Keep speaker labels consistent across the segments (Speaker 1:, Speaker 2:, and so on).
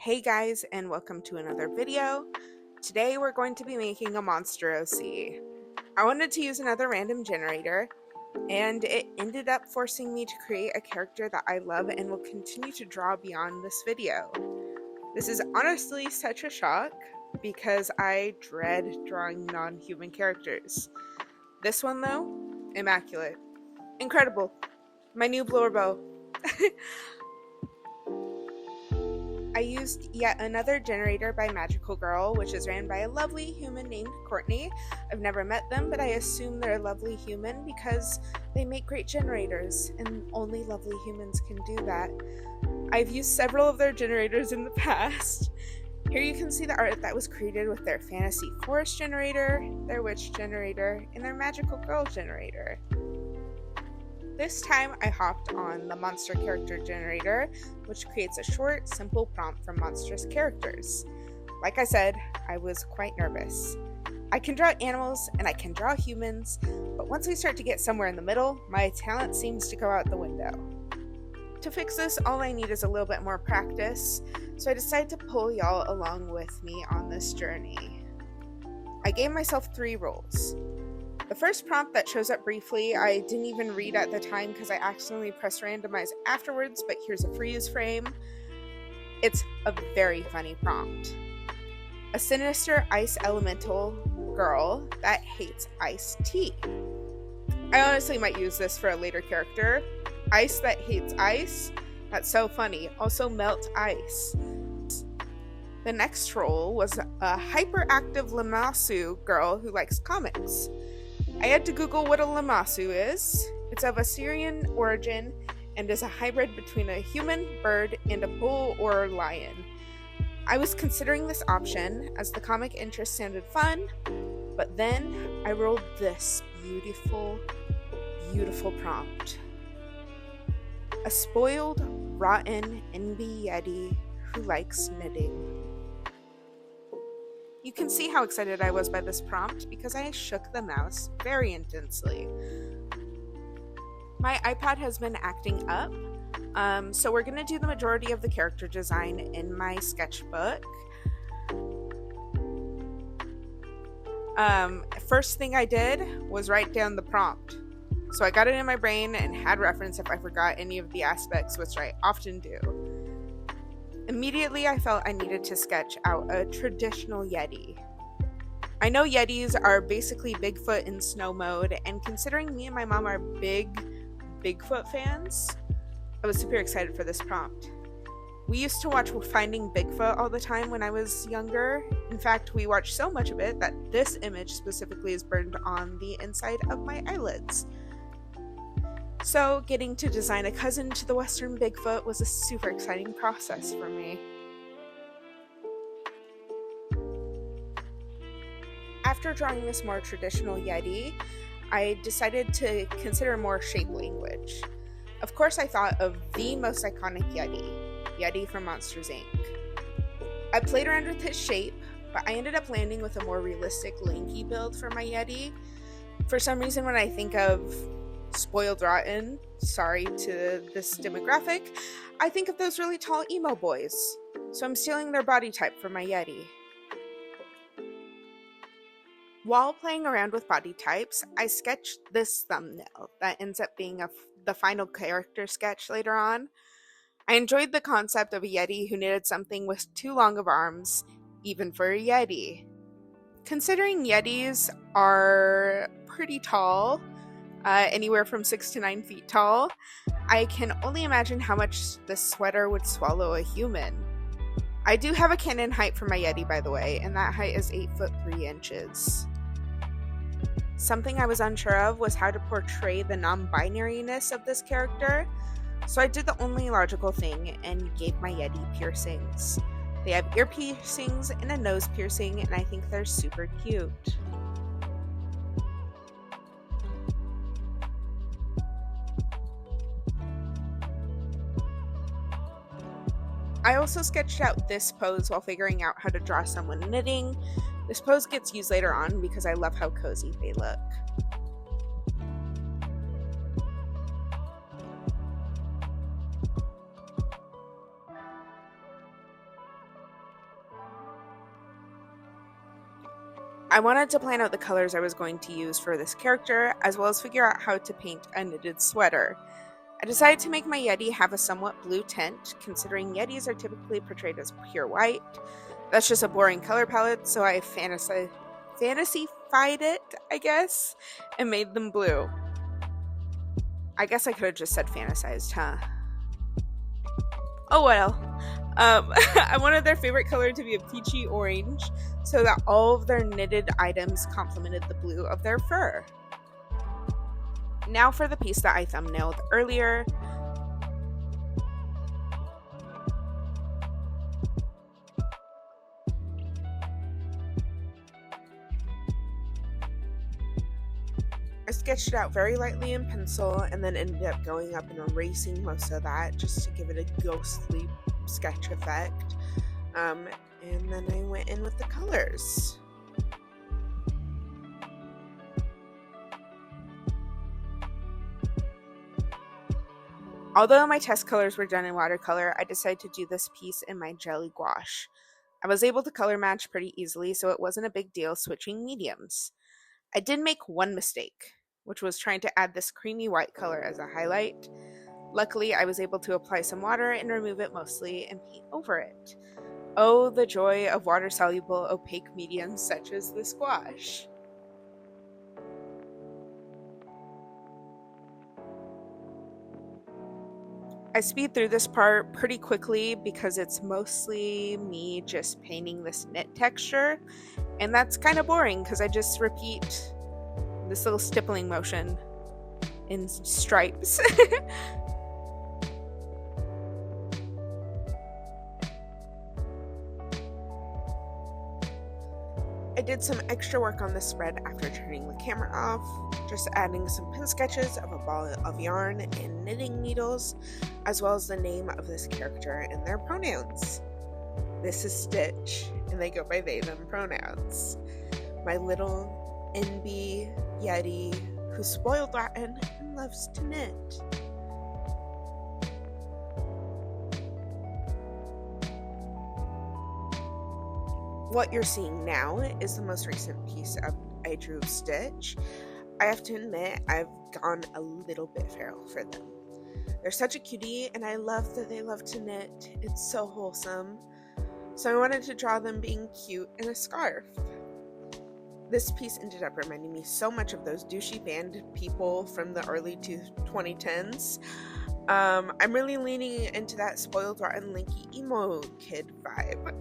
Speaker 1: Hey guys, and welcome to another video. Today we're going to be making a monster OC. I wanted to use another random generator, and it ended up forcing me to create a character that I love and will continue to draw beyond this video. This is honestly such a shock because I dread drawing non-human characters. This one though, immaculate. Incredible. My new blower bow. I used yet another generator by Magical Girl, which is ran by a lovely human named Courtney. I've never met them, but I assume they're a lovely human because they make great generators, and only lovely humans can do that. I've used several of their generators in the past. Here you can see the art that was created with their Fantasy Forest generator, their Witch generator, and their Magical Girl generator. This time I hopped on the monster character generator, which creates a short, simple prompt for monstrous characters. Like I said, I was quite nervous. I can draw animals and I can draw humans, but once we start to get somewhere in the middle, my talent seems to go out the window. To fix this, all I need is a little bit more practice, so I decided to pull y'all along with me on this journey. I gave myself 3 roles. The first prompt that shows up briefly, I didn't even read at the time because I accidentally pressed randomize afterwards, but here's a freeze frame. It's a very funny prompt. A sinister ice elemental girl that hates iced tea. I honestly might use this for a later character. Ice that hates ice? That's so funny. Also melt ice. The next role was a hyperactive Lamassu girl who likes comics. I had to Google what a Lamassu is. It's of Assyrian origin and is a hybrid between a human, bird, and a bull or lion. I was considering this option as the comic interest sounded fun, but then I rolled this beautiful, beautiful prompt. A spoiled, rotten NB Yeti who likes knitting. You can see how excited I was by this prompt because I shook the mouse very intensely. My iPad has been acting up, so we're going to do the majority of the character design in my sketchbook. First thing I did was write down the prompt. So I got it in my brain and had reference if I forgot any of the aspects, which I often do. Immediately, I felt I needed to sketch out a traditional Yeti. I know Yetis are basically Bigfoot in snow mode, and considering me and my mom are big Bigfoot fans, I was super excited for this prompt. We used to watch Finding Bigfoot all the time when I was younger. In fact, we watched so much of it that this image specifically is burned on the inside of my eyelids. So, getting to design a cousin to the Western Bigfoot was a super exciting process for me. After drawing this more traditional Yeti, I decided to consider more shape language. Of course, I thought of the most iconic Yeti from Monsters, Inc. I played around with his shape, but I ended up landing with a more realistic, lanky build for my Yeti. For some reason, when I think of spoiled rotten, sorry to this demographic, I think of those really tall emo boys. So I'm stealing their body type for my Yeti. While playing around with body types, I sketched this thumbnail that ends up being the final character sketch later on. I enjoyed the concept of a Yeti who knitted something with too long of arms, even for a Yeti. Considering Yetis are pretty tall, anywhere from 6 to 9 feet tall, I can only imagine how much this sweater would swallow a human. I do have a canon height for my Yeti, by the way, and that height is 8 foot 3 inches. Something I was unsure of was how to portray the non-binariness of this character, so I did the only logical thing and gave my Yeti piercings. They have ear piercings and a nose piercing, and I think they're super cute. I also sketched out this pose while figuring out how to draw someone knitting. This pose gets used later on because I love how cozy they look. I wanted to plan out the colors I was going to use for this character, as well as figure out how to paint a knitted sweater. I decided to make my Yeti have a somewhat blue tint, considering Yetis are typically portrayed as pure white. That's just a boring color palette, so I fantasyfied it, I guess, and made them blue. I guess I could have just said fantasized, huh? Oh well. I wanted their favorite color to be a peachy orange so that all of their knitted items complemented the blue of their fur. Now for the piece that I thumbnailed earlier. I sketched it out very lightly in pencil and then ended up going up and erasing most of that just to give it a ghostly sketch effect. And then I went in with the colors. Although my test colors were done in watercolor, I decided to do this piece in my jelly gouache. I was able to color match pretty easily, so it wasn't a big deal switching mediums. I did make one mistake, which was trying to add this creamy white color as a highlight. Luckily, I was able to apply some water and remove it mostly and paint over it. Oh, the joy of water-soluble opaque mediums such as this gouache. I speed through this part pretty quickly because it's mostly me just painting this knit texture, and that's kind of boring because I just repeat this little stippling motion in stripes. I did some extra work on this spread after turning the camera off, just adding some pen sketches of a ball of yarn and knitting needles, as well as the name of this character and their pronouns. This is Stitch, and they go by they, them pronouns. My little NB Yeti who's spoiled rotten and loves to knit. What you're seeing now is the most recent piece I drew of Stitch. I have to admit, I've gone a little bit feral for them. They're such a cutie, and I love that they love to knit. It's so wholesome. So I wanted to draw them being cute in a scarf. This piece ended up reminding me so much of those douchey band people from the early 2010s. I'm really leaning into that spoiled rotten linky emo kid vibe.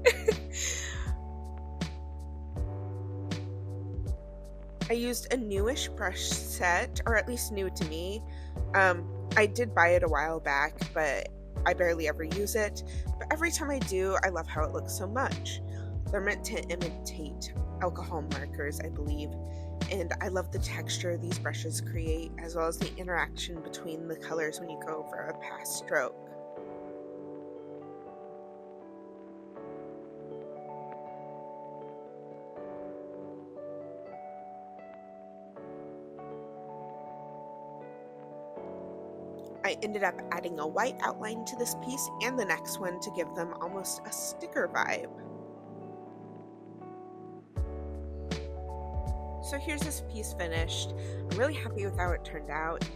Speaker 1: I used a newish brush set, or at least new to me. I did buy it a while back, but I barely ever use it. But every time I do, I love how it looks so much. They're meant to imitate alcohol markers, I believe, and I love the texture these brushes create, as well as the interaction between the colors when you go over a past stroke. I ended up adding a white outline to this piece and the next one to give them almost a sticker vibe. So here's this piece finished. I'm really happy with how it turned out.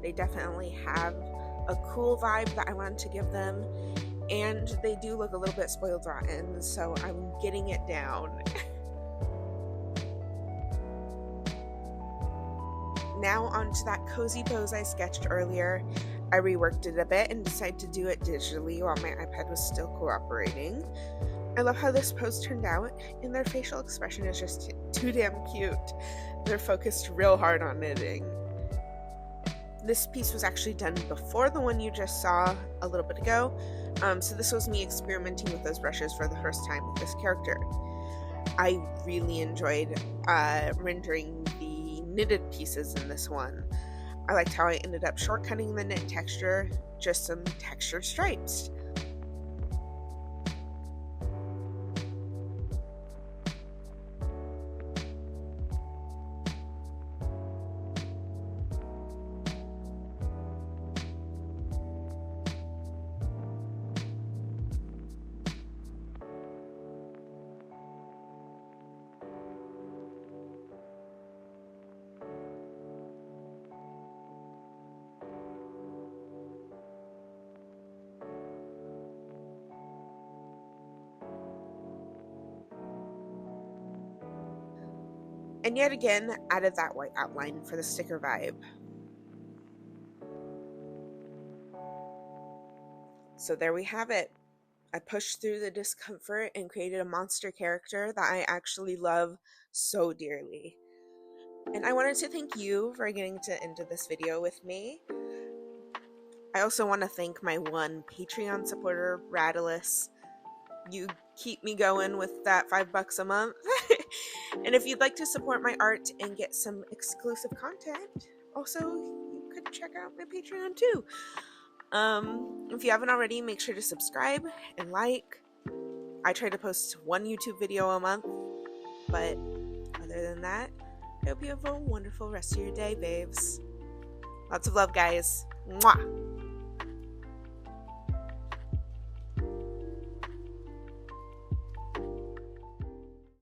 Speaker 1: They definitely have a cool vibe that I wanted to give them, and they do look a little bit spoiled rotten, so I'm getting it down. Now onto that cozy pose I sketched earlier. I reworked it a bit and decided to do it digitally while my iPad was still cooperating. I love how this pose turned out, and their facial expression is just too damn cute. They're focused real hard on knitting. This piece was actually done before the one you just saw a little bit ago, so this was me experimenting with those brushes for the first time with this character. I really enjoyed rendering the knitted pieces in this one. I liked how I ended up shortcutting the knit texture, just some textured stripes. And yet again, added that white outline for the sticker vibe. So there we have it. I pushed through the discomfort and created a monster character that I actually love so dearly. And I wanted to thank you for getting into this video with me. I also want to thank my one Patreon supporter, Radalus. You keep me going with that $5 a month. And if you'd like to support my art and get some exclusive content, also you could check out my Patreon too. If you haven't already, make sure to subscribe and like. I try to post one YouTube video a month, but other than that, I hope you have a wonderful rest of your day, babes. Lots of love, guys. Mwah!